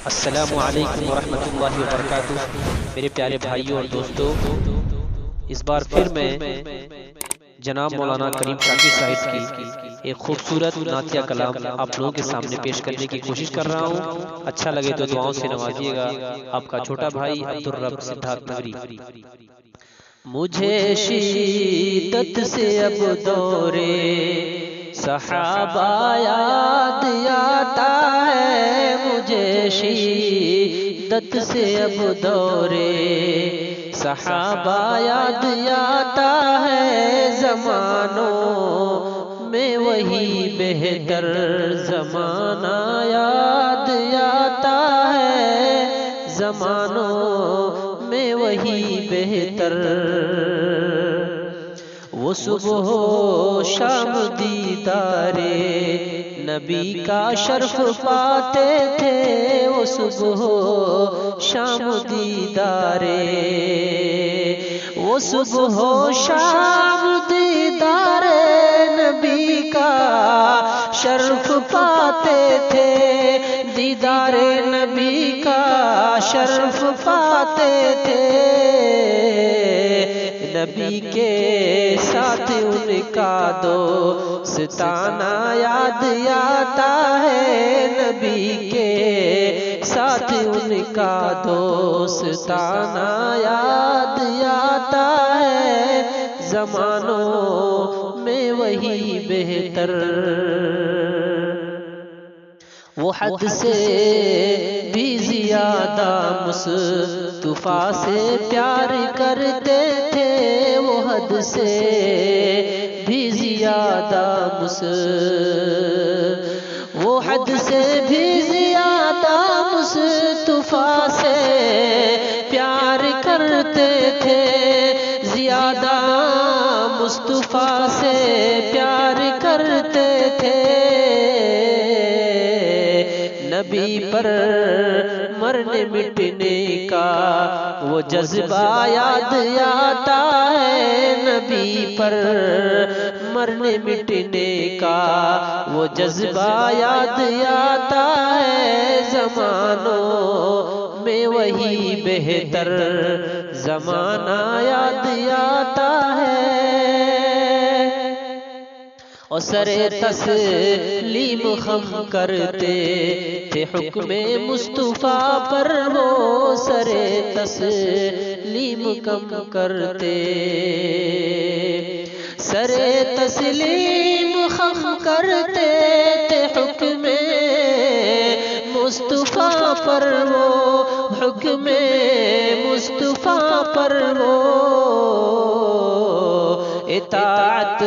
السلام علیکم ورحمۃ اللہ وبرکاتہ۔ میرے پیارے بھائیوں اور دوستوں، اس بار پھر میں جناب مولانا کریم شاکر صاحب کی ایک خوبصورت نعتیہ کلام آپ لوگوں کے سامنے پیش کرنے کی کوشش کر رہا ہوں۔ اچھا لگے تو دعاؤں سے نوازیے گا۔ آپ کا چھوٹا بھائی عبدالرب سدھارتھ نگری۔ مجھے شدت سے اب دورے صحابہ یاد آتا ہے، مجھے شدت سے اب دورے صحابہ یاد آتا ہے، زمانوں میں وہی بہتر زمانہ یاد آتا ہے، زمانوں میں وہی بہتر۔ وہ صبح و شام دیدارے نبی کا شرف پاتے تھے، وہ صبح و شام دیدارے، وہ صبح و شام دیدارے نبی کا شرف پاتے تھے، دیدار نبی کا شرف پاتے تھے، نبی کے ساتھ ان کا دوستانہ یاد آتا ہے، نبی کے ساتھ ان کا دوستانہ یاد آتا ہے، زمانوں میں وہی بہتر۔ وہ حد سے بھی زیادہ مصطفیٰ سے پیار کرتے تھے، وہ حد سے بھی زیادہ وہ حد سے بھی زیادہ مصطفیٰ سے پیار کرتے تھے، زیادہ مصطفیٰ سے پیار کرتے تھے، نبی پر مرنے مٹنے کا وہ جذبہ یاد آتا ہے، نبی پر مرنے مٹنے کا وہ جذبہ یاد آتا ہے، زمانوں میں وہی بہتر زمانہ یاد آتا ہے۔ اور سر تسلیم خم کرتے تھے حکم مصطفیٰ پر، وہ سر تسلیم کم کرتے، سر تسلیم خم کرتے تھے حکم مصطفیٰ پر، وہ حکم مصطفیٰ پر وہ اطاعت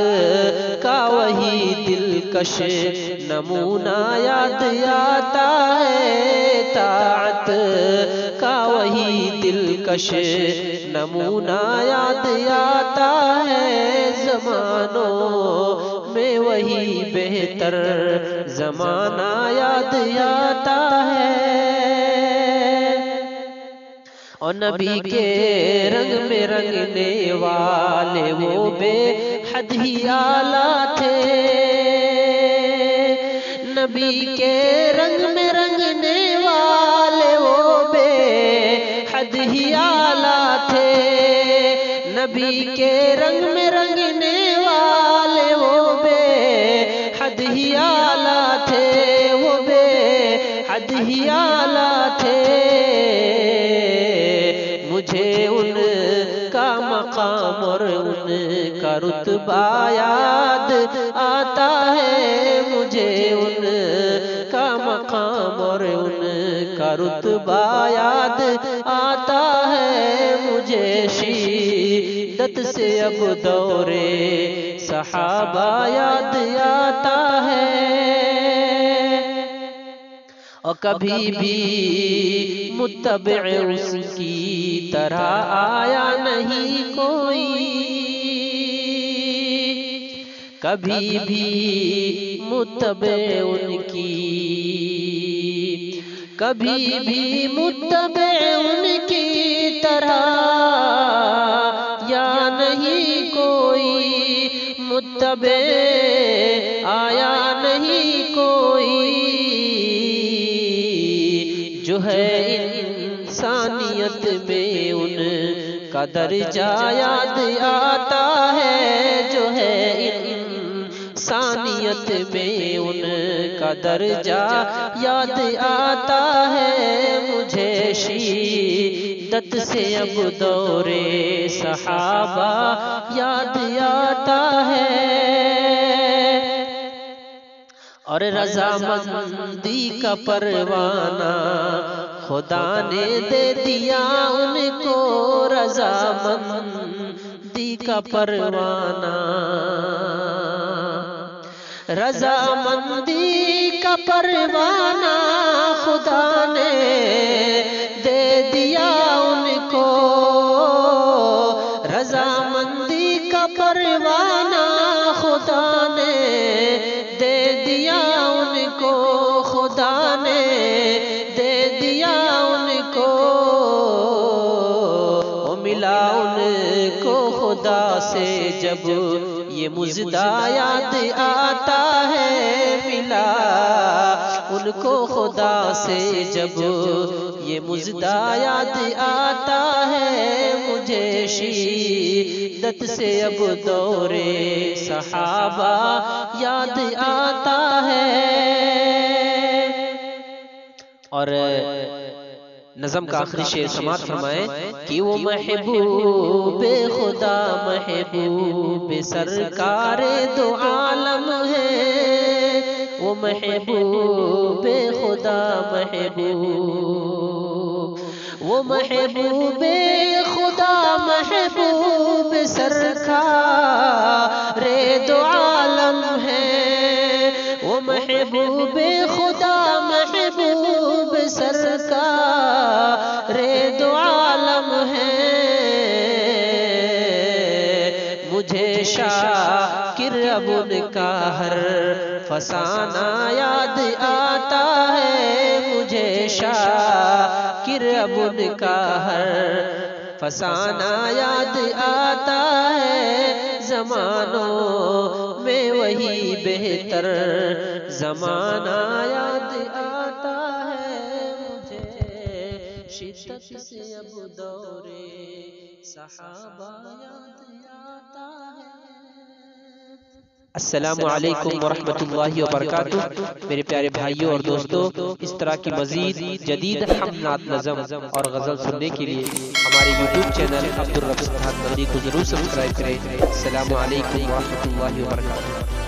کا وہی دلکش نمونہ یاد آتا ہے، اطاعت کا وہی دلکش نمونہ یاد آتا ہے، زمانوں میں وہی بہتر زمانہ یاد آتا ہے۔ اور نبی کے رنگ میں رنگنے والے وہ بے حد ہی اعلیٰ تھے، نبی کے رنگ میں رنگنے والے وہ بے حد ہی اعلیٰ تھے، نبی کے رنگ میں رنگنے والے وہ بے حد ہی اعلیٰ تھے، وہ بے حد ہی اعلیٰ تھے، مجھے ان کا مقام اور ان کا رتبہ یاد آتا ہے، مجھے ان کا مقام اور ان کا رتبہ یاد آتا ہے، مجھے شدت سے اب دورے صحابہ یاد آتا ہے۔ اور کبھی بھی متبع اس کی طرح آیا نہیں کوئی، کبھی بھی متبع ان کی، کبھی بھی متبع ان کی طرح یا نہیں کوئی، متبع آیا نہیں کوئی، جو ہے انسانیت میں ان کا درجہ یاد آتا ہے، جو ہے انسانیت میں ان کا درجہ یاد آتا ہے، مجھے شدت سے اب دور صحابہ یاد آتا ہے، اور رضامندی کا پروانہ خدا نے دے دیا ان کو، رضامندی کا پروانہ، رضامندی کا پروانہ خدا نے دے دیا ان کو، رضامندی کا پروانہ خدا نے دے دیا ان کو، خدا نے دے دیا ان کو، ملا ان کو خدا سے جب یہ مژدہ یاد آتا ہے، ملا ان کو خدا سے جب یہ مژدہ یاد آتا ہے، مجھے شدت سے اب دور صحابہ یاد آتا ہے۔ اور نظم کا آخری شعر سماعت فرمائیں کہ وہ محبوب خدا محبوب سرکار دو عالم ہے، وہ محبوب خدا محبوب، وہ محبوب خدا محبوب سرکار دو عالم ہے، وہ محبوب خدا محبوب سرکار دو عالم ہے، مجھے شاکر اب ان کا ہر فسانہ یاد آتا ہے، مجھے شاکر اب ان کا ہر فسانہ یاد آتا ہے، زمانوں میں وہی بہتر زمانہ یاد آتا ہے، مجھے شدت سے اب دور صحابہ یاد آتا ہے۔ السلام علیکم ورحمۃ اللہ وبرکاتہ، میرے پیارے بھائیوں اور دوستوں، اس طرح کی مزید جدید حملات نظم اور غزل سننے کے لیے ہمارے یوٹیوب چینل عبدالرب سدھات مدنی کو ضرور سبسکرائب کریں۔ السلام علیکم ورحمۃ اللہ وبرکاتہ۔